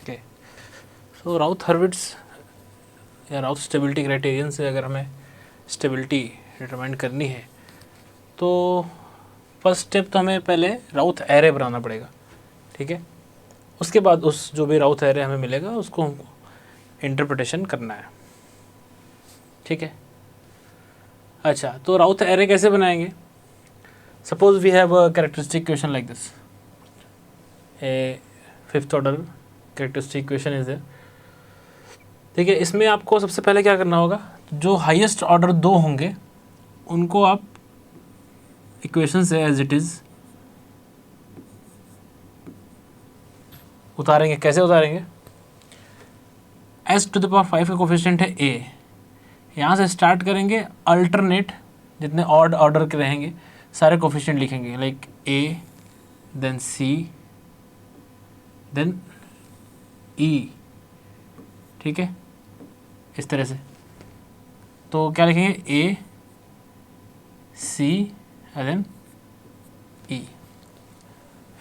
Okay, सो राउथ Hurwitz या राउथ stability criterion से अगर हमें स्टेबिलिटी डिटरमाइन करनी है तो फर्स्ट स्टेप तो हमें पहले राउथ एरे बनाना पड़ेगा, ठीक है। उसके बाद उस जो भी राउथ एरे हमें मिलेगा उसको हमको इंटरप्रिटेशन करना है, ठीक है। अच्छा, तो राउथ एरे कैसे बनाएंगे? Suppose we have a characteristic equation like this, a fifth order characteristic equation is there, ठीक है। इसमें आपको सबसे पहले क्या करना होगा, जो हाईएस्ट ऑर्डर दो होंगे उनको आप इक्वेशन से एज इट इज़ उतारेंगे। कैसे उतारेंगे? s टू द पावर 5 का कोफिशिएंट है a, यहाँ से स्टार्ट करेंगे, अल्टरनेट जितने ऑड ऑर्डर के रहेंगे सारे कोफिशिएंट लिखेंगे, like a then c then e, ठीक है, इस तरह से। तो क्या लिखेंगे? a c then e।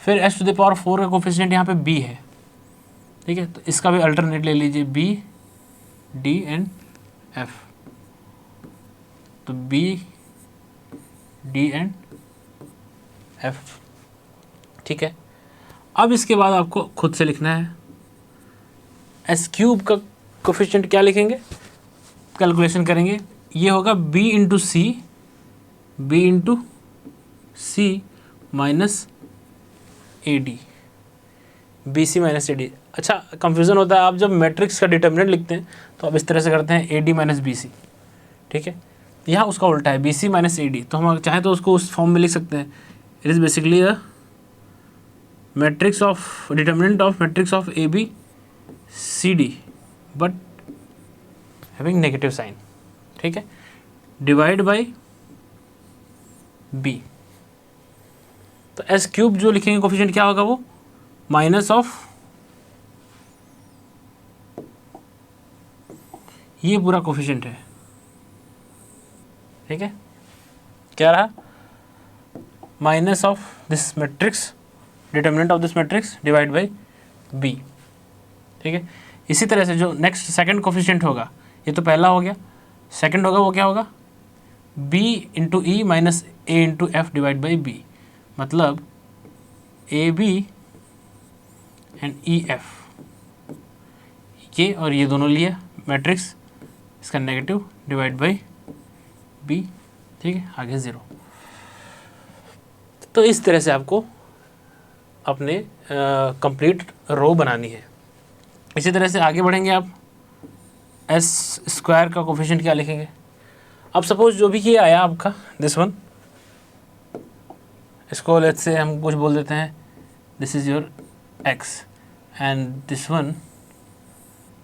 फिर s टू द पावर 4 का कोफिशिएंट यहाँ पे b है, ठीक है, तो इसका भी अल्टरनेट ले लीजिए, b d एंड f। तो b d एंड f, ठीक है। अब इसके बाद आपको खुद से लिखना है s क्यूब का कोफिशिएंट क्या लिखेंगे, कैलकुलेशन करेंगे, ये होगा b into c minus a d, b c minus a d. अच्छा, कंफ्यूजन होता है, आप जब मैट्रिक्स का डिटर्मिनेंट लिखते हैं तो आप इस तरह से करते हैं a d minus b c, ठीक है। यहाँ उसका उल्टा है, b c minus a d, तो हम चाहें तो उसको उस फॉर्म में लिख सकते हैं। It is basically a matrix of determinant of matrix of a b c d but having negative sign, ठीक है, डिवाइड बाई बी। तो एस क्यूब जो लिखेंगे कोफिशिएंट क्या होगा, वो माइनस ऑफ ये पूरा कोफिशिएंट है, ठीक है, क्या रहा, minus of this matrix determinant of this matrix divide by b, ठीक है। इसी तरह से जो नेक्स्ट सेकंड कोफिशिएंट होगा, ये तो पहला हो गया, सेकंड होगा वो क्या होगा, b into E minus A into F divide by B, मतलब A B and E F, ये और ये दोनों लिया मैट्रिक्स, इसका नेगेटिव डिवाइड बाई बी, ठीक है, आगे 0। तो इस तरह से आपको अपने कंप्लीट रो बनानी है। इसी तरह से आगे बढ़ेंगे आप, एस स्क्वायर का कोफिशिएंट क्या लिखेंगे। अब सपोज जो भी ये आया आपका दिस वन, इसको लेट्स से हम कुछ बोल देते हैं, this is your x and this one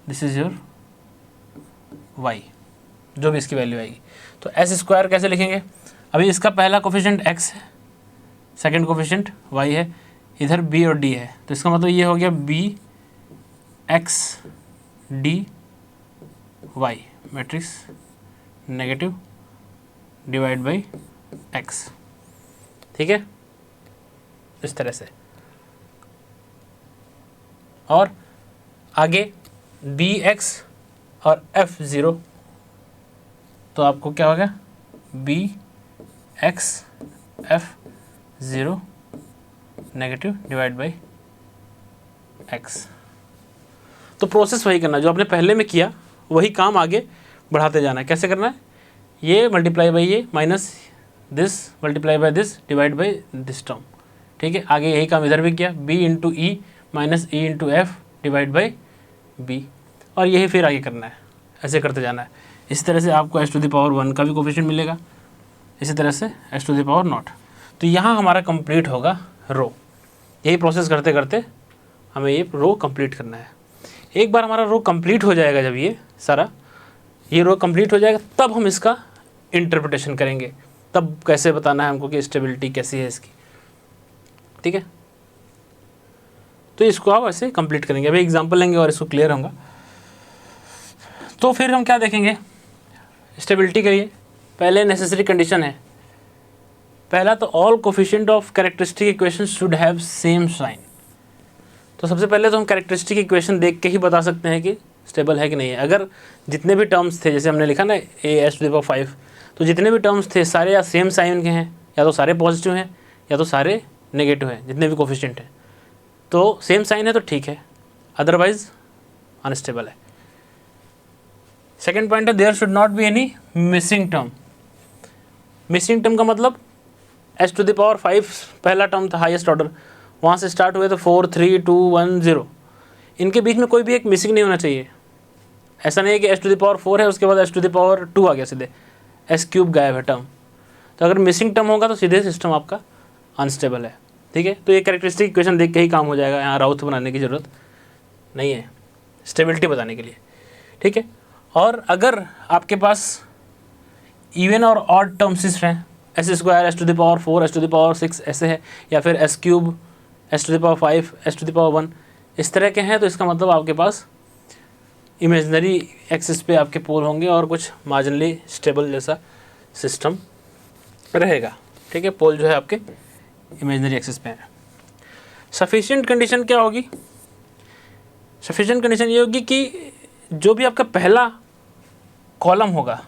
this is your y, जो भी इसकी वैल्यू आएगी। तो एस स्क्वायर कैसे लिखेंगे, अभी इसका पहला कोफिशिएंट x है, सेकंड कोफिशिएंट y है, इधर b और d है, तो इसका मतलब ये हो गया b x d y matrix negative divide by x, ठीक है, इस तरह से। और आगे बी एक्स और एफ 0, तो आपको क्या होगा, b x f 0 negative divide by x. तो प्रोसेस वही करना जो आपने पहले में किया, वही काम आगे बढ़ाते जाना है। कैसे करना है, ये मल्टीप्लाई बाई ये minus this multiply by this divide by this term, ठीक है। आगे यही काम इधर भी किया, b into E minus e into F divide by b, और यही फिर आगे करना है, ऐसे करते जाना है। इसी तरह से आपको एस टू द पावर 1 का भी कोफिशिएंट मिलेगा, इसी तरह से एस टू द पावर 0। तो यहाँ हमारा कंप्लीट होगा रो। यही प्रोसेस करते करते हमें ये रो कंप्लीट करना है। एक बार हमारा रो कंप्लीट हो जाएगा, जब ये सारा ये रो कंप्लीट हो जाएगा, तब हम इसका इंटरप्रिटेशन करेंगे, तब कैसे बताना है हमको कि स्टेबिलिटी कैसी है इसकी, ठीक है। तो इसको आप ऐसे कंप्लीट करेंगे। अभी एग्जांपल लेंगे और इसको क्लियर होगा। तो फिर हम क्या देखेंगे, स्टेबिलिटी के लिए पहले नेसेसरी कंडीशन है, पहला तो all coefficient of characteristic equation should have same sign. तो सबसे पहले तो हम कैरेक्टरिस्टिक इक्वेशन देख के ही बता सकते हैं कि स्टेबल है कि नहीं है। अगर जितने भी टर्म्स थे, जैसे हमने लिखा ना a⁻⁵, तो जितने भी टर्म्स थे सारे या सेम साइन के हैं, या तो सारे पॉजिटिव हैं या तो सारे नेगेटिव हैं, जितने भी कोफिशिएंट हैं। तो सेम साइन है तो ठीक है, अदरवाइज अनस्टेबल है। सेकेंड पॉइंट है there should not be any missing term. Missing term का मतलब h⁵ पहला टर्म था हाईएस्ट ऑर्डर, वहाँ से स्टार्ट हुए तो 4 3 2 1 0, इनके बीच में कोई भी एक मिसिंग नहीं होना चाहिए। ऐसा नहीं है कि h⁴ है उसके बाद h⁴ आ गया, सीधे s³ गायब है टर्म। तो अगर मिसिंग टर्म होगा तो सीधे सिस्टम आपका अनस्टेबल है। ठीक है, तो ये कैरेक्टरिस्टिक इक्वेशन देख के ही काम हो जाएगा, यहाँ राउथ बनाने की ज़रूरत नहीं है स्टेबिलिटी बताने के लिए। ठीक है, और अगर आपके पास इवन और ऑड टर्म्स हैं, s² h⁴ h⁴ ऐसे है, या फिर s³ h⁵ h⁴ इस तरह के हैं, तो इसका मतलब आपके पास इमेजनरी एक्सिस पे आपके पोल होंगे और कुछ मार्जिनली स्टेबल जैसा सिस्टम रहेगा। ठीक है, पोल जो है आपके इमेजनरी एक्सिस पे है। सफिशिएंट कंडीशन क्या होगी? सफिशिएंट कंडीशन ये होगी कि जो भी आपका पहला कॉलम होगा,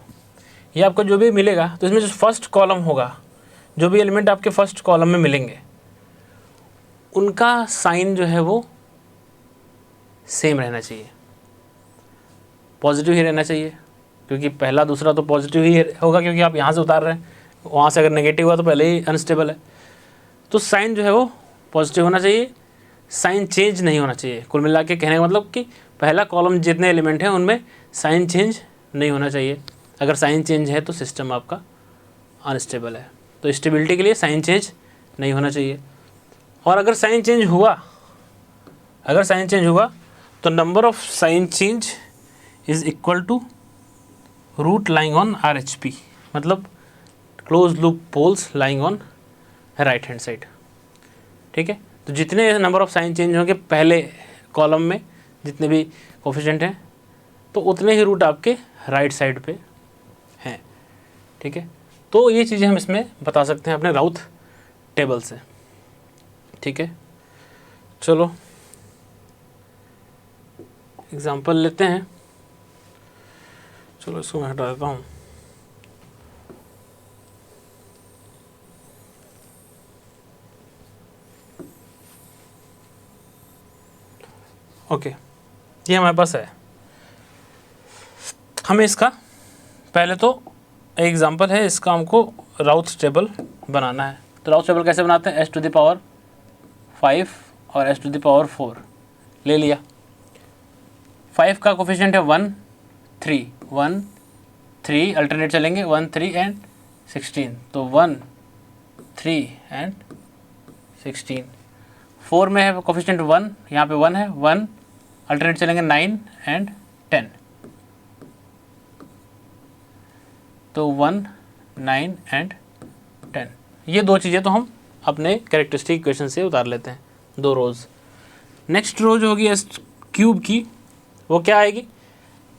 ये आपको जो भी मिलेगा, तो इसमें जो फर्स्ट कॉलम होगा, जो भी एलिमेंट आपके फर्स्ट कॉलम में मिलेंगे, उनका साइन जो है वो सेम रहना चाहिए, पॉजिटिव ही रहना चाहिए, क्योंकि पहला दूसरा तो पॉजिटिव ही होगा, क्योंकि आप यहाँ से उतार रहे हैं, वहाँ से अगर नेगेटिव हुआ तो पहले ही अनस्टेबल है। तो साइन जो है वो पॉजिटिव होना चाहिए, साइन चेंज नहीं होना चाहिए। कुल मिला के कहने का मतलब कि पहला कॉलम जितने एलिमेंट हैं उनमें साइन चेंज नहीं होना चाहिए। अगर साइन चेंज है तो सिस्टम आपका अनस्टेबल है। तो स्टेबिलिटी के लिए साइन चेंज नहीं होना चाहिए। और अगर साइन चेंज हुआ, तो number of sign change is equal to root lying on RHP, मतलब close loop poles lying on right hand side. ठीक है, तो जितने नंबर ऑफ साइन चेंज होंगे पहले कॉलम में, जितने भी कोफिशिएंट हैं, तो उतने ही रूट आपके राइट साइड पे हैं। ठीक है, तो ये चीज़ें हम इसमें बता सकते हैं अपने राउथ टेबल से। ठीक है, चलो एग्जांपल लेते हैं। चलो इसको मैं हटा देता हूँ। ओके, ये हमारे पास है। हमें इसका पहले तो एग्जांपल है, इसका हमको राउथ टेबल बनाना है। तो राउथ टेबल कैसे बनाते हैं? h⁵ और h⁴ ले लिया। 5 का कोफिशिएंट है 1 3 1 3, अल्टरनेट चलेंगे 1 3 एंड 16, तो 1 3 एंड 16। 4 में है कोफिशिएंट 1, यहाँ पे 1 है, 1 अल्टरनेट चलेंगे 9 एंड 10, तो 1 9 एंड 10। ये दो चीज़ें तो हम अपने कैरेक्टरिस्टिक इक्वेशन से उतार लेते हैं, दो रोज़। नेक्स्ट रो जो होगी s³ की, वो क्या आएगी?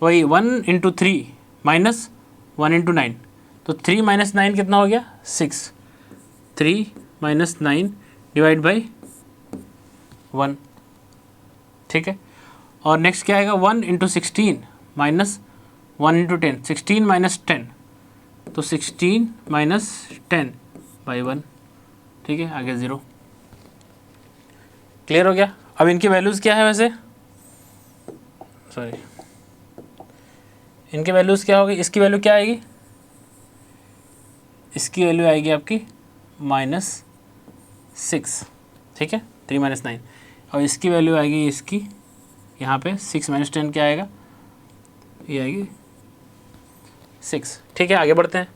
वही 1 × 3 माइनस 1 × 9, तो 3 - 9 कितना हो गया? 6। 3 - 9 डिवाइड बाई 1। ठीक है, और नेक्स्ट क्या आएगा? 1 × 16 माइनस 1 × 10, 16 - 10, तो 16 - 10 बाई 1। ठीक है, आगे 0। क्लियर हो गया? अब इनकी वैल्यूज़ क्या है? वैसे सॉरी, इनके वैल्यूज़ क्या होगी? इसकी वैल्यू क्या आएगी? इसकी वैल्यू आएगी आपकी -6। ठीक है, 3 - 9, और इसकी वैल्यू आएगी इसकी यहाँ पे 6 - 10 क्या आएगा? ये आएगी 6। ठीक है, आगे बढ़ते हैं।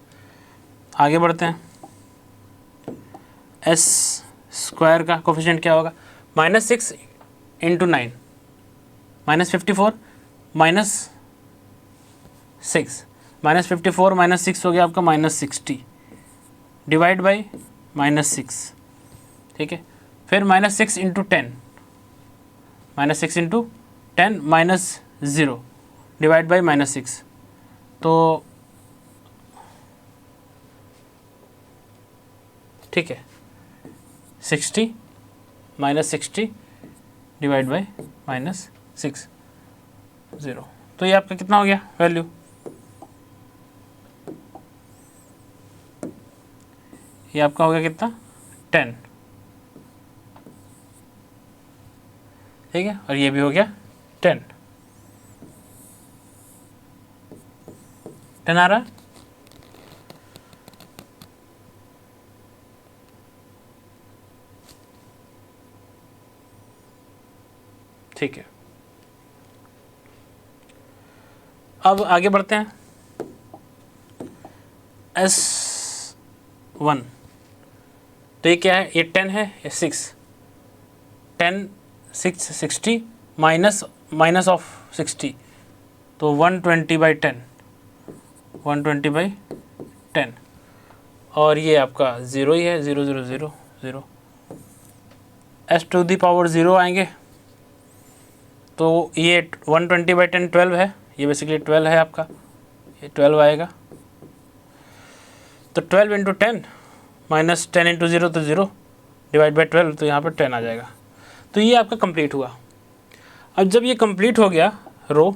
s² का कोफिशिएंट क्या होगा? -6 × 9 -54 -6, -54 -6 हो गया आपका -60 डिवाइड बाई -6। ठीक है, फिर -6 × 10, -6 × 10 -0 डिवाइड बाई -6, तो ठीक है 60 -60 डिवाइड बाई -6 0। तो ये आपका कितना हो गया वैल्यू, ये आपका हो गया कितना 10, ठीक है, और ये भी हो गया 10 आ रहा है। ठीक है, अब आगे बढ़ते हैं। S1 तो ये क्या है, ये 10 है, ये 6, 10 6 60 माइनस ऑफ 60, तो 120/10, 120/10, और ये आपका 0 ही है, 0 0 0 0। S⁻0 आएंगे तो ये 120/10 12 है, ये बेसिकली 12 है आपका, ये 12 आएगा। तो 12 × 10 माइनस 10 × 0 तो 0 डिवाइड बाई 12, तो यहाँ पर 10 आ जाएगा। तो ये आपका कंप्लीट हुआ। अब जब ये कंप्लीट हो गया रो,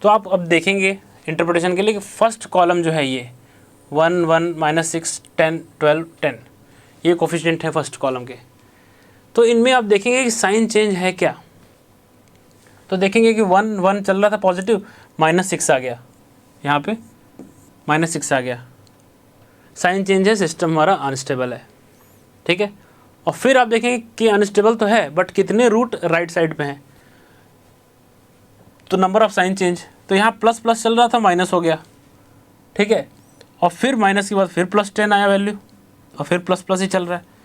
तो आप अब देखेंगे इंटरप्रिटेशन के लिए कि फर्स्ट कॉलम जो है ये 1 1 -6 10 12 10 ये कोफिशिएंट है फर्स्ट कॉलम के। तो इनमें आप देखेंगे कि साइन चेंज है क्या, तो देखेंगे कि 1 1 चल रहा था पॉजिटिव, -6 आ गया, यहाँ पे -6 आ गया, साइन चेंज है, सिस्टम हमारा अनस्टेबल है, ठीक है। और फिर आप देखेंगे कि अनस्टेबल तो है बट कितने रूट राइट साइड पे हैं, तो नंबर ऑफ साइन चेंज, तो यहाँ प्लस प्लस चल रहा था माइनस हो गया, ठीक है, और फिर माइनस के बाद फिर +10 आया वैल्यू, और फिर प्लस प्लस ही चल रहा है।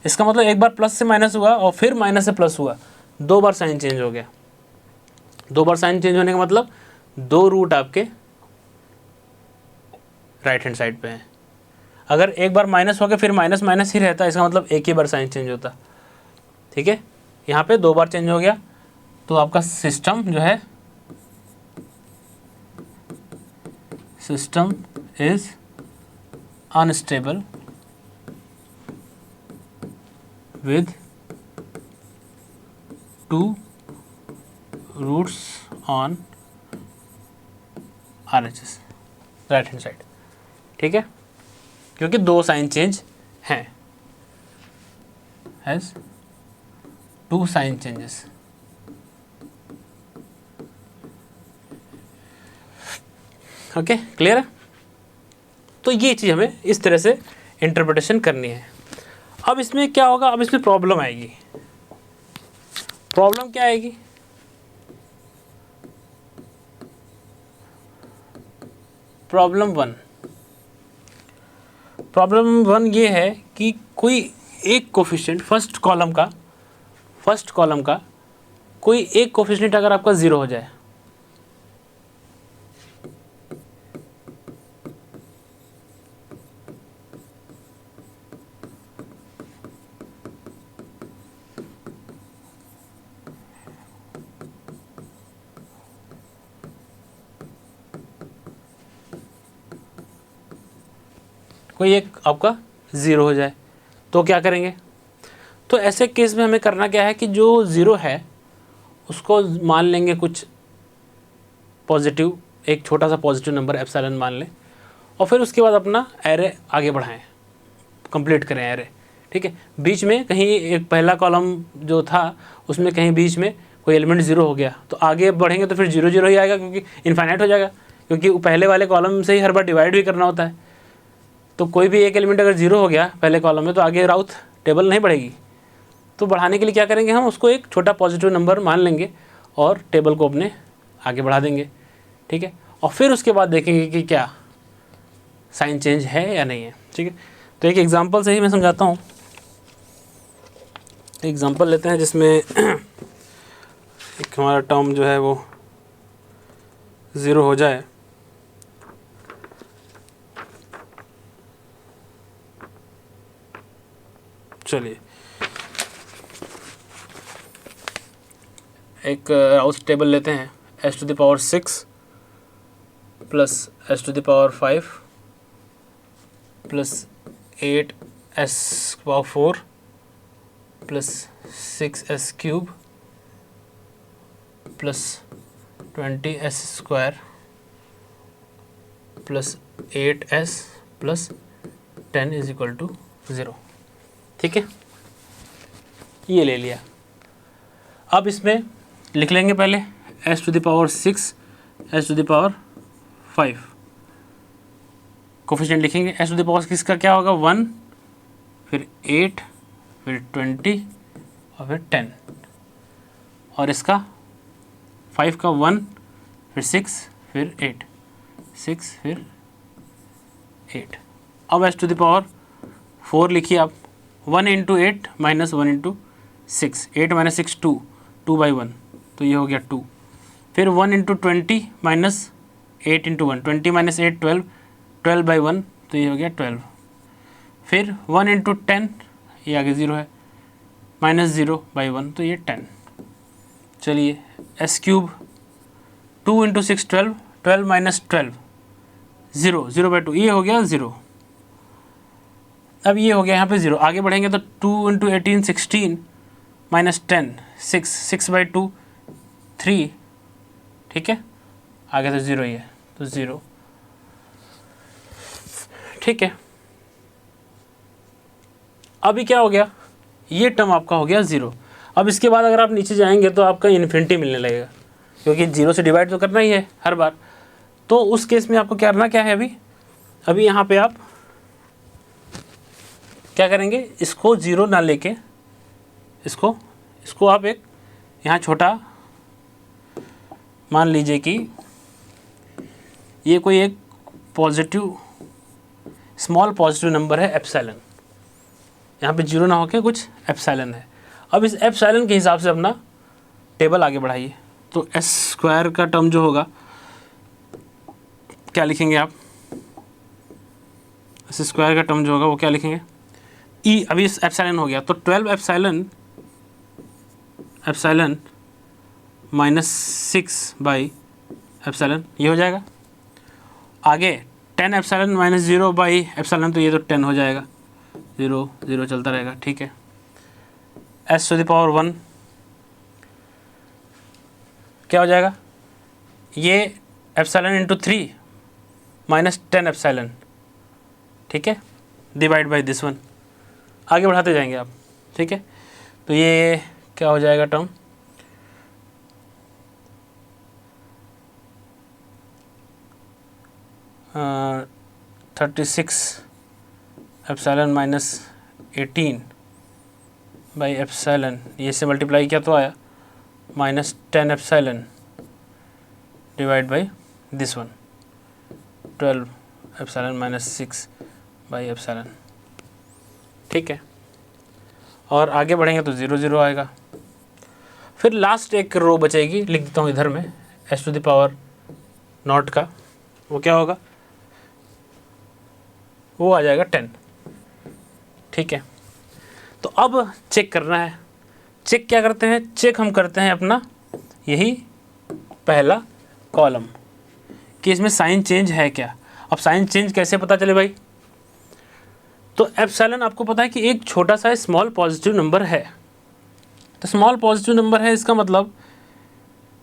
इसका मतलब एक बार प्लस से माइनस हुआ और फिर माइनस से प्लस हुआ, 2 बार साइन चेंज हो गया। 2 बार साइन चेंज होने का मतलब 2 रूट आपके राइट हैंड साइड पे हैं। अगर एक बार माइनस हो गया फिर माइनस माइनस ही रहता, इसका मतलब एक ही बार साइन चेंज होता, ठीक है। यहाँ पे 2 बार चेंज हो गया, तो आपका सिस्टम जो है, system is unstable with 2 roots on RHS right hand side, ठीक है, क्योंकि 2 साइन चेंज हैं, has 2 sign changes. Okay, clear है। तो ये चीज़ हमें इस तरह से इंटरप्रिटेशन करनी है। अब इसमें क्या होगा, अब इसमें प्रॉब्लम आएगी। प्रॉब्लम क्या आएगी, प्रॉब्लम 1 ये है कि कोई एक कोफिशिएंट फर्स्ट कॉलम का कोई एक कोफिशिएंट अगर आपका 0 हो जाए, कोई एक आपका 0 हो जाए, तो क्या करेंगे। तो ऐसे केस में हमें करना क्या है कि जो 0 है उसको मान लेंगे कुछ पॉजिटिव, एक छोटा सा पॉजिटिव नंबर एप्सिलॉन मान लें, और फिर उसके बाद अपना एरे आगे बढ़ाएं, कंप्लीट करें एरे, ठीक है। बीच में कहीं एक पहला कॉलम जो था उसमें कहीं बीच में कोई एलिमेंट 0 हो गया, तो आगे बढ़ेंगे तो फिर 0 0 ही आएगा, क्योंकि इनफाइनाइट हो जाएगा, क्योंकि पहले वाले कॉलम से ही हर बार डिवाइड भी करना होता है। तो कोई भी एक एलिमेंट अगर 0 हो गया पहले कॉलम में, तो आगे राउथ टेबल नहीं बढ़ेगी। तो बढ़ाने के लिए क्या करेंगे, हम उसको एक छोटा पॉजिटिव नंबर मान लेंगे और टेबल को अपने आगे बढ़ा देंगे, ठीक है। और फिर उसके बाद देखेंगे कि क्या साइन चेंज है या नहीं है, ठीक है। तो एक एग्जांपल से ही मैं समझाता हूँ। एग्जांपल लेते हैं जिसमें एक हमारा टर्म जो है वो 0 हो जाए। चलिए, एक राउथ टेबल लेते हैं, s⁻6 plus s⁻5 plus 8s⁴ plus 6s³ plus 20s² plus 8s plus 10 is equal to 0। ठीक है, ये ले लिया। अब इसमें लिख लेंगे पहले s⁻6 s⁻5 कोफिशिएंट लिखेंगे। s⁻6 का क्या होगा 1, फिर 8, फिर 20 और फिर 10, और इसका 5 का 1, फिर 6, फिर 8, 6 फिर 8। अब s⁻4 लिखिए आप, 1 × 8 माइनस 1 × 6, 8 माइनस 6 2, 2/1, तो ये हो गया 2। फिर 1 × 20 माइनस 8 × 1, 20 माइनस 8 12, 12/1, तो ये हो गया 12। फिर 1 × 10, ये आगे 0 है, माइनस 0/1, तो ये 10। चलिए s³, 2 × 6 12, 12 माइनस 12 0, 0/2, ये हो गया 0। अब ये हो गया यहाँ पे 0। आगे बढ़ेंगे तो 2 × 18 16 माइनस 10 6, 6/2 3। ठीक है, आगे तो 0 ही है, तो 0। ठीक है, अभी क्या हो गया, ये टर्म आपका हो गया 0। अब इसके बाद अगर आप नीचे जाएंगे तो आपका इन्फिनिटी मिलने लगेगा, क्योंकि 0 से डिवाइड तो करना ही है हर बार। तो उस केस में आपको करना क्या है, अभी यहाँ पे आप क्या करेंगे, इसको 0 ना लेके इसको आप एक यहाँ छोटा मान लीजिए कि ये कोई एक पॉजिटिव, स्मॉल पॉजिटिव नंबर है एप्सिलॉन, यहाँ पे 0 ना होके कुछ एप्सिलॉन है। अब इस एप्सिलॉन के हिसाब से अपना टेबल आगे बढ़ाइए। तो s² का टर्म जो होगा क्या लिखेंगे आप, s² का टर्म जो होगा वो क्या लिखेंगे, ई, अभी इस एप्सिलॉन हो गया तो 12 एप्सिलॉन माइनस 6/एप्सिलॉन, ये हो जाएगा। आगे 10 एप्सिलॉन माइनस 0/एप्सिलॉन, तो ये तो 10 हो जाएगा, 0 0 चलता रहेगा। ठीक है, s⁻1 क्या हो जाएगा, ये एप्सिलॉन × 3 माइनस 10 एप्सिलॉन। ठीक है, डिवाइड बाई दिस वन, आगे बढ़ाते जाएंगे आप। ठीक है, तो ये क्या हो जाएगा टर्म, uh, 36 एप्सिलॉन माइनस 18/एप्सिलॉन, ये से मल्टीप्लाई किया तो आया minus 10 epsilon divide by this one, 12 epsilon minus 6/एप्सिलॉन। ठीक है, और आगे बढ़ेंगे तो 0 0 आएगा। फिर लास्ट एक रो बचेगी, लिख देता हूँ इधर में, s⁻0 का, वो क्या होगा, वो आ जाएगा 10। ठीक है, तो अब चेक करना है। चेक क्या करते हैं, चेक हम करते हैं अपना यही पहला कॉलम कि इसमें साइन चेंज है क्या। अब साइन चेंज कैसे पता चले भाई, तो एप्सिलॉन आपको पता है कि एक छोटा सा स्मॉल पॉजिटिव नंबर है, तो स्मॉल पॉजिटिव नंबर है, इसका मतलब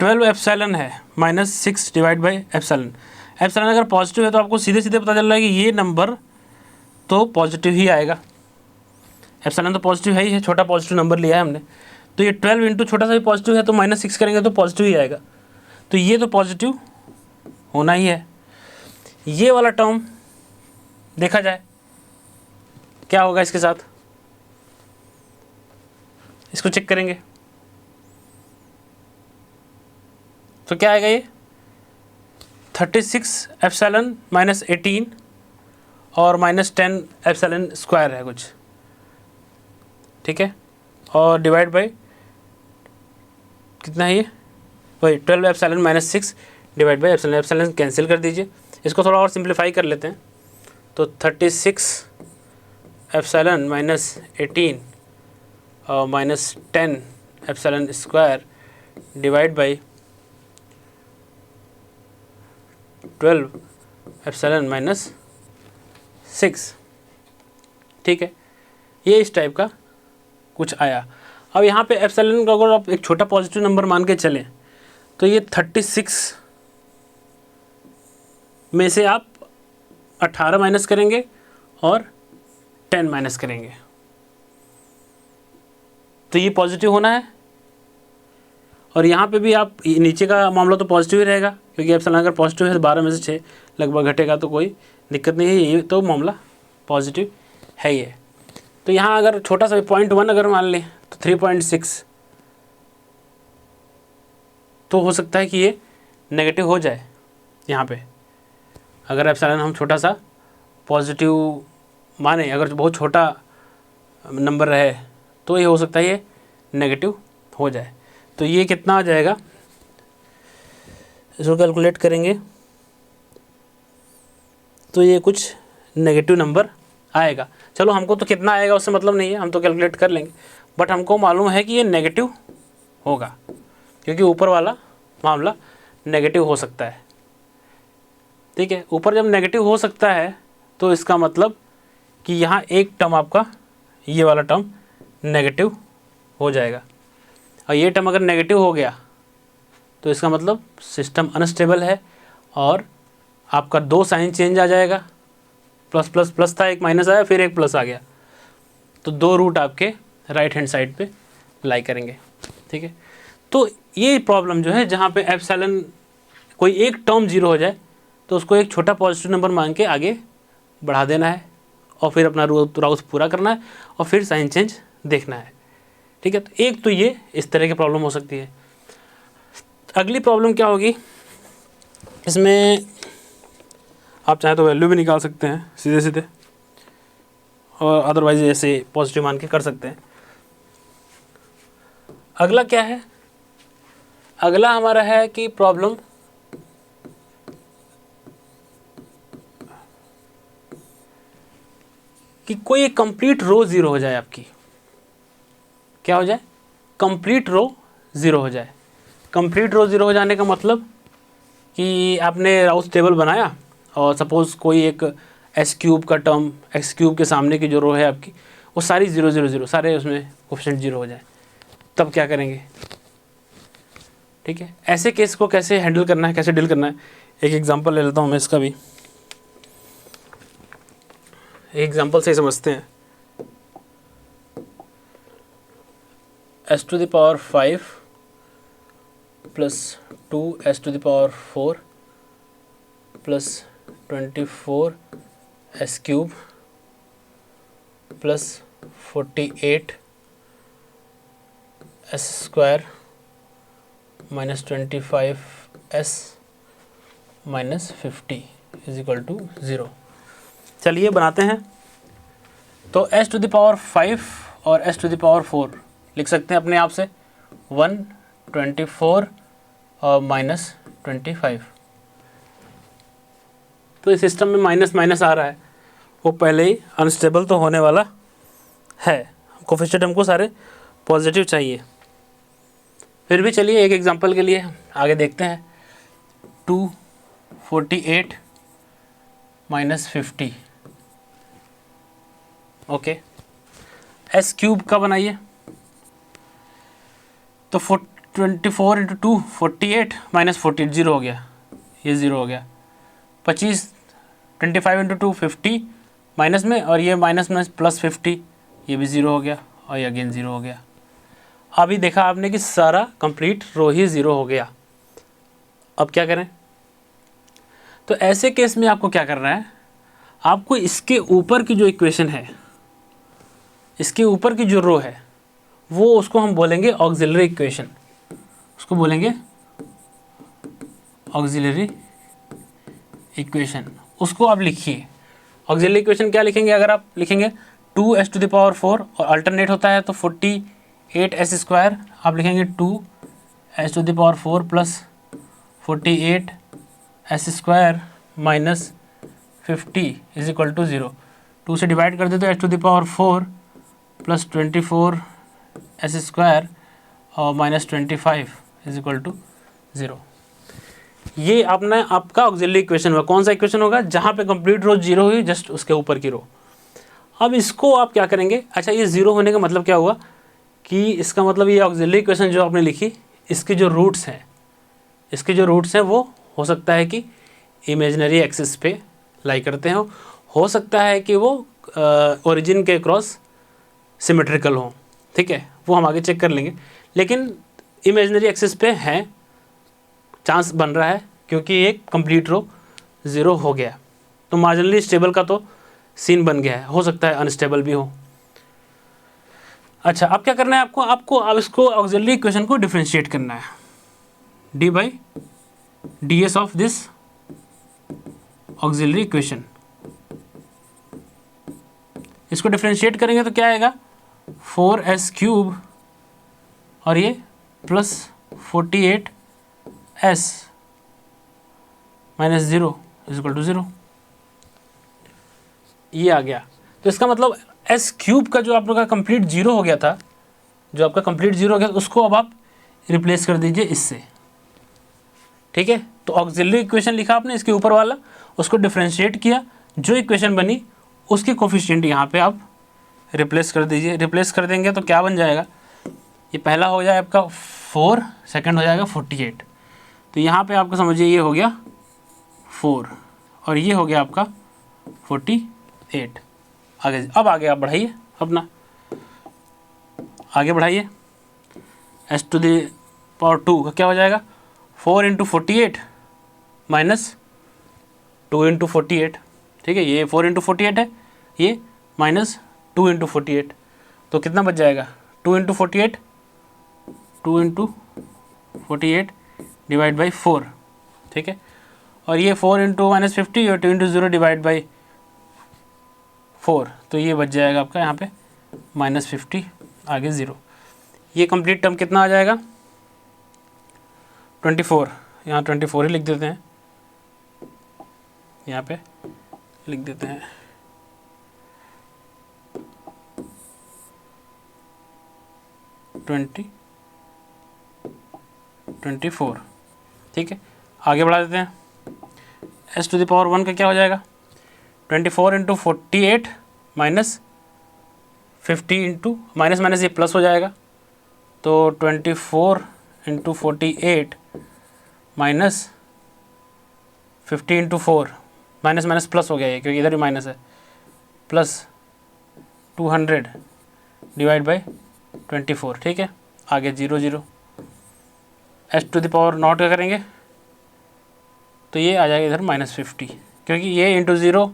12 एप्सिलॉन है minus 6 divide by epsilon. Epsilon अगर पॉजिटिव है तो आपको सीधे सीधे पता चल रहा है कि ये नंबर तो पॉजिटिव ही आएगा, एप्सिलॉन तो पॉजिटिव है ही है, छोटा पॉजिटिव नंबर लिया है हमने, तो ये 12 इंटू छोटा सा भी पॉजिटिव है तो माइनस 6 करेंगे तो पॉजिटिव ही आएगा, तो ये तो पॉजिटिव होना ही है। ये वाला टर्म देखा जाए क्या होगा इसके साथ, इसको चेक करेंगे तो क्या आएगा, ये 36 एप्सिलॉन माइनस 18 और माइनस 10 एप्सिलॉन स्क्वायर है कुछ। ठीक है, और डिवाइड बाई कितना है ये, वही 12 epsilon minus 6 divide by epsilon, epsilon cancel कर दीजिए। इसको थोड़ा और सिंप्लीफाई कर लेते हैं, तो 36 एप्सिलॉन माइनस 18 और minus 10 epsilon square divide by 12 epsilon minus 6। ठीक है, ये इस टाइप का कुछ आया। अब यहाँ पे एप्सिलॉन का अगर आप एक छोटा पॉजिटिव नंबर मान के चलें तो ये 36 में से आप 18 माइनस करेंगे और 10 माइनस करेंगे, तो ये पॉजिटिव होना है। और यहाँ पे भी आप नीचे का मामला तो पॉजिटिव ही रहेगा, क्योंकि एप्सिलॉन अगर पॉजिटिव है तो 12 में से 6 लगभग घटेगा, तो कोई दिक्कत नहीं है, ये तो मामला पॉजिटिव है ये। तो यहाँ अगर छोटा सा 0.1 अगर मान लें तो 3.6, तो हो सकता है कि ये नेगेटिव हो जाए। यहाँ पे अगर एप्सिलॉन हम छोटा सा पॉजिटिव माने, अगर बहुत छोटा नंबर रहे तो ये हो सकता है ये नेगेटिव हो जाए। तो ये कितना आ जाएगा, इसको कैलकुलेट करेंगे तो ये कुछ नेगेटिव नंबर आएगा। चलो हमको तो कितना आएगा उससे मतलब नहीं है, हम तो कैलकुलेट कर लेंगे, बट हमको मालूम है कि ये नेगेटिव होगा, क्योंकि ऊपर वाला मामला नेगेटिव हो सकता है। ठीक है, ऊपर जब नेगेटिव हो सकता है तो इसका मतलब कि यहाँ एक टर्म आपका, ये वाला टर्म नेगेटिव हो जाएगा, और ये टर्म अगर नेगेटिव हो गया तो इसका मतलब सिस्टम अनस्टेबल है, और आपका 2 साइन चेंज आ जाएगा। प्लस प्लस प्लस था, एक माइनस आया, फिर एक प्लस आ गया, तो 2 रूट आपके राइट हैंड साइड पे लाई करेंगे। ठीक है, तो ये प्रॉब्लम जो है जहाँ पे एप्सिलॉन कोई एक टर्म 0 हो जाए तो उसको एक छोटा पॉजिटिव नंबर मान के आगे बढ़ा देना है, और फिर अपना राउथ पूरा करना है, और फिर साइन चेंज देखना है। ठीक है, तो एक तो ये इस तरह की प्रॉब्लम हो सकती है। अगली प्रॉब्लम क्या होगी, इसमें आप चाहे तो वैल्यू भी निकाल सकते हैं सीधे सीधे, और अदरवाइज ऐसे पॉजिटिव मान के कर सकते हैं। अगला क्या है, अगला हमारा है कि प्रॉब्लम कि कोई एक कंप्लीट रो 0 हो जाए आपकी। क्या हो जाए, कंप्लीट रो 0 हो जाए। कंप्लीट रो 0 हो जाने का मतलब कि आपने राउथ टेबल बनाया, और सपोज़ कोई एक एस क्यूब का टर्म, एक्स क्यूब के सामने की जो रो है आपकी, वो सारी 0 0 0 सारे उसमें कोफिशिएंट 0 हो जाए, तब क्या करेंगे। ठीक है, ऐसे केस को कैसे हैंडल करना है, कैसे डील करना है, एक एग्जांपल ले लेता हूँ मैं इसका भी, एक एग्जांपल से समझते हैं। s⁵ plus 2s⁴ plus 24 s³ plus 48 s² minus 25 s minus 50 is equal to 0। चलिए बनाते हैं। तो s⁵ और s⁴ लिख सकते हैं अपने आप से, 1 24 और माइनस 25। तो इस सिस्टम में माइनस माइनस आ रहा है, वो पहले ही अनस्टेबल तो होने वाला है, कोफिशिएंट हमको सारे पॉजिटिव चाहिए। फिर भी चलिए एक एग्जांपल के लिए आगे देखते हैं। 248 माइनस 50, ओके, s³ का बनाइए। तो 24 × 2 48 माइनस 48 0 हो गया, ये 0 हो गया। 25 25 × 2 50 माइनस में, और ये माइनस में प्लस 50, ये भी 0 हो गया, और ये अगेन 0 हो गया। अभी देखा आपने कि सारा कंप्लीट रो ही 0 हो गया। अब क्या करें, तो ऐसे केस में आपको क्या करना है, आपको इसके ऊपर की जो इक्वेशन है, इसके ऊपर की जो रो है, वो उसको हम बोलेंगे ऑक्सिलरी इक्वेशन, उसको बोलेंगे ऑक्सिलरी इक्वेशन। उसको आप लिखिए। ऑक्सिलरी इक्वेशन क्या लिखेंगे, अगर आप लिखेंगे 2s⁴ और अल्टरनेट होता है तो 48s² आप लिखेंगे 2s⁴ plus 48s² minus 50 is equal to 0। 2 से डिवाइड कर दे तो s⁴ प्लस 24s² और माइनस 25 इज इक्वल टू 0। ये अपना आपका ऑक्सिलरी इक्वेशन होगा। कौन सा इक्वेशन होगा, जहाँ पे कंप्लीट रो 0 हुई, जस्ट उसके ऊपर की रो। अब इसको आप क्या करेंगे, अच्छा ये 0 होने का मतलब क्या हुआ कि इसका मतलब ये ऑक्सिलरी इक्वेशन जो आपने लिखी, इसके जो रूट्स हैं, इसके जो रूट्स हैं वो हो सकता है कि इमेजिनरी एक्सिस पे लाई करते हैं, हो सकता है कि वो ओरिजिन के क्रॉस सिमेट्रिकल हो, ठीक है, वो हम आगे चेक कर लेंगे। लेकिन इमेजिनरी एक्सिस पे हैं, चांस बन रहा है क्योंकि एक कंप्लीट रो 0 हो गया, तो मार्जिनली स्टेबल का तो सीन बन गया है, हो सकता है अनस्टेबल भी हो। अच्छा, अब क्या करना है आपको अब इसको ऑक्सिलरी इक्वेशन को डिफरेंशिएट करना है, D by D S of this auxiliary equation. इसको डिफरेंशिएट करेंगे तो क्या आएगा, 4s³ और ये plus 48s minus 0 equal to 0, ये आ गया। तो इसका मतलब s³ का जो आप लोग का कंप्लीट 0 हो गया था, जो आपका कंप्लीट 0 हो गया, उसको अब आप रिप्लेस कर दीजिए इससे, ठीक है। तो ऑक्सिलरी इक्वेशन लिखा आपने इसके ऊपर वाला, उसको डिफरेंशिएट किया, जो इक्वेशन बनी उसके कोफिशिएंट यहाँ पे आप रिप्लेस कर दीजिए। रिप्लेस कर देंगे तो क्या बन जाएगा, ये पहला हो जाएगा आपका 4, सेकंड हो जाएगा 48। तो यहाँ पे आपको समझिए ये हो गया 4 और ये हो गया आपका 48। आगे अब आगे आप बढ़ाइए अपना, आगे बढ़ाइए, s⁻² का क्या हो जाएगा, 4 × 48 माइनस 2 × 48, ठीक है, ये 4 × 48 है, ये माइनस 2 × 48, तो कितना बच जाएगा, 2 × 48, 2 × 48 डिवाइड बाई 4, ठीक है, और ये 4 × -50 और 2 × 0 डिवाइड बाई 4, तो ये बच जाएगा आपका यहाँ पे -50 आगे 0। ये कंप्लीट टर्म कितना आ जाएगा, 24, यहाँ 24 ही लिख देते हैं, यहाँ पे लिख देते हैं 24, ठीक है। आगे बढ़ा देते हैं, s⁻1 का क्या हो जाएगा, 24 × 48 माइनस 50 × माइनस माइनस ये प्लस हो जाएगा, तो 24 × 48 माइनस 50 × 4, माइनस माइनस प्लस हो गया ये क्योंकि इधर ही माइनस है, प्लस 200 डिवाइड बाई 24, ठीक है, आगे 0 0, s⁻0 का करेंगे तो ये आ जाएगा इधर -50, क्योंकि ये इंटू 0,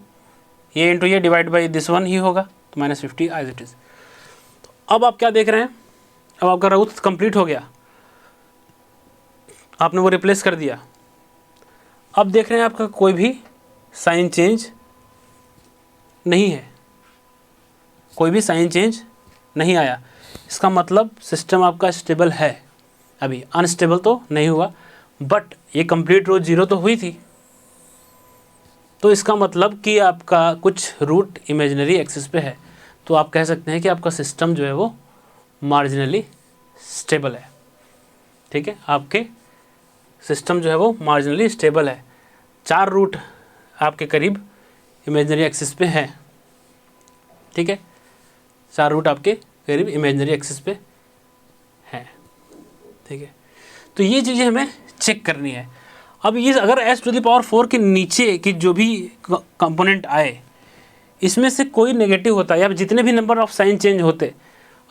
ये इंटू ये डिवाइड बाई दिस 1 ही होगा, तो -50 एज इट इज़। तो अब आप क्या देख रहे हैं, अब आपका रूट कंप्लीट हो गया, आपने वो रिप्लेस कर दिया। अब देख रहे हैं आपका कोई भी साइन चेंज नहीं है, कोई भी साइन चेंज नहीं आया, इसका मतलब सिस्टम आपका स्टेबल है, अभी अनस्टेबल तो नहीं हुआ, बट ये कंप्लीट रो 0 तो हुई थी, तो इसका मतलब कि आपका कुछ रूट इमेजिनरी एक्सिस पे है, तो आप कह सकते हैं कि आपका सिस्टम जो है वो मार्जिनली स्टेबल है, ठीक है, आपके सिस्टम जो है वो मार्जिनली स्टेबल है। 4 रूट आपके करीब इमेजिनरी एक्सिस पे हैं, ठीक है, 4 रूट आपके करीब इमेजिनरी एक्सिस पे हैं, ठीक है। तो ये चीज़ें हमें चेक करनी है। अब ये अगर s⁻4 के नीचे की जो भी कंपोनेंट आए, इसमें से कोई नेगेटिव होता है या जितने भी नंबर ऑफ साइन चेंज होते,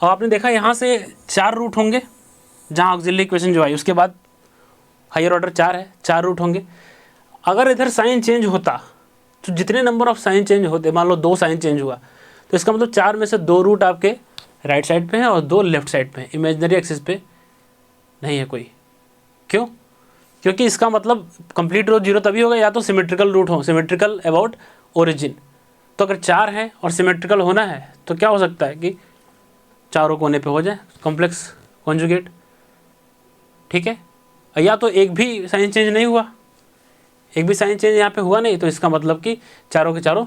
और आपने देखा यहाँ से 4 रूट होंगे जहाँ ऑक्सिलरी इक्वेशन जो आई, उसके बाद हायर ऑर्डर 4 है, 4 रूट होंगे। अगर इधर साइन चेंज होता तो जितने नंबर ऑफ साइन चेंज होते, मान लो 2 साइन चेंज हुआ, तो इसका मतलब 4 में से 2 रूट आपके राइट साइड पे हैं और 2 लेफ्ट साइड पे हैं, इमेजिनरी एक्सिस पे नहीं है कोई। क्यों? क्योंकि इसका मतलब कंप्लीट रो 0 तभी होगा या तो सिमेट्रिकल रूट हो, सिमेट्रिकल अबाउट ओरिजिन। तो अगर 4 है और सिमेट्रिकल होना है तो क्या हो सकता है कि चारों कोने पे हो जाए कॉम्प्लेक्स कॉन्जुगेट, ठीक है। या तो एक भी साइन चेंज नहीं हुआ, एक भी साइन चेंज यहाँ पे हुआ नहीं, तो इसका मतलब कि चारों के चारों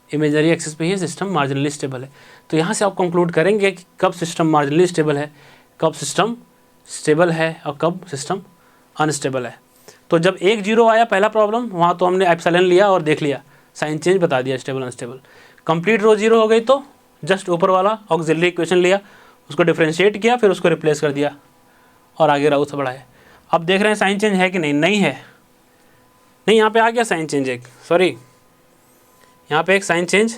इमेजिनरी एक्सिस पे ही सिस्टम मार्जिनली स्टेबल है। तो यहाँ से आप कंक्लूड करेंगे कि कब सिस्टम मार्जिनली स्टेबल है, कब सिस्टम स्टेबल है और कब सिस्टम अनस्टेबल है। तो जब 1 0 आया पहला प्रॉब्लम, वहाँ तो हमने एप्सिलॉन लिया और देख लिया, साइन चेंज बता दिया स्टेबल अनस्टेबल। कंप्लीट रो 0 हो गई तो जस्ट ऊपर वाला ऑक्सिलरी इक्वेशन लिया, उसको डिफ्रेंशिएट किया, फिर उसको रिप्लेस कर दिया और आगे राउथ बढ़ाए। अब देख रहे हैं साइन चेंज है कि नहीं, नहीं है, नहीं यहाँ पे आ गया साइन चेंज एक, सॉरी यहाँ पे एक साइन चेंज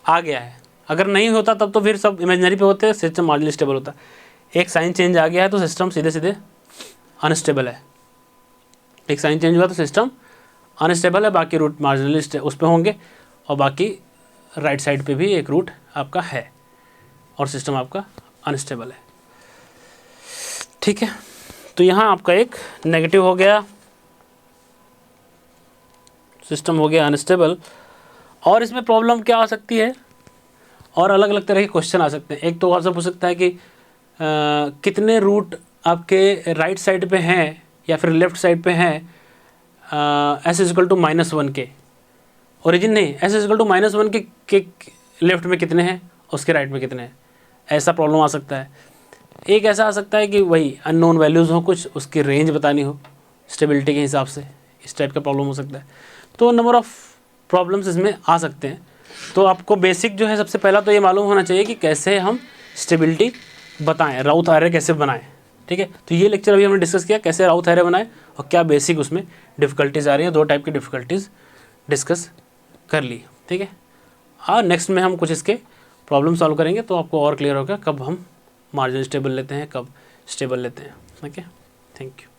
आ गया है। अगर नहीं होता तब तो फिर सब इमेजिनरी पे होते हैं, सिस्टम मार्जिनली स्टेबल होता। एक साइन चेंज आ गया है तो सिस्टम सीधे सीधे अनस्टेबल है। एक साइन चेंज हुआ तो सिस्टम अनस्टेबल है, बाकी रूट मार्जिनली उस पर होंगे और बाकी राइट साइड पे भी एक रूट आपका है और सिस्टम आपका अनस्टेबल है। ठीक है, तो यहाँ आपका एक नेगेटिव हो गया, सिस्टम हो गया अनस्टेबल। और इसमें प्रॉब्लम क्या आ सकती है, और अलग अलग तरह के क्वेश्चन आ सकते हैं। एक तो और सब हो सकता है कि कितने रूट आपके राइट साइड पे हैं या फिर लेफ़्ट साइड पे हैं, एस इजिकल टू -1 के ओरिजिन नहीं, एस इजिकल टू -1 के लेफ्ट में कितने हैं, उसके राइट में कितने हैं, ऐसा प्रॉब्लम आ सकता है। एक ऐसा आ सकता है कि वही अननोन वैल्यूज़ हो कुछ, उसकी रेंज बतानी हो स्टेबिलिटी के हिसाब से, इस टाइप का प्रॉब्लम हो सकता है। तो नंबर ऑफ़ प्रॉब्लम्स इसमें आ सकते हैं। तो आपको बेसिक जो है सबसे पहला तो ये मालूम होना चाहिए कि कैसे हम स्टेबिलिटी बताएं, राउथ एरे कैसे बनाएं। ठीक है, तो ये लेक्चर अभी हमने डिस्कस किया कैसे राउथ एरे बनाएं और क्या बेसिक उसमें डिफ़िकल्टीज़ आ रही हैं। 2 टाइप की डिफ़िकल्टीज़ डिस्कस कर ली। ठीक है, हाँ नेक्स्ट में हम कुछ इसके प्रॉब्लम सॉल्व करेंगे तो आपको और क्लियर होगा कब हम मार्जिन स्टेबल लेते हैं, कब स्टेबल लेते हैं। Okay, thank you.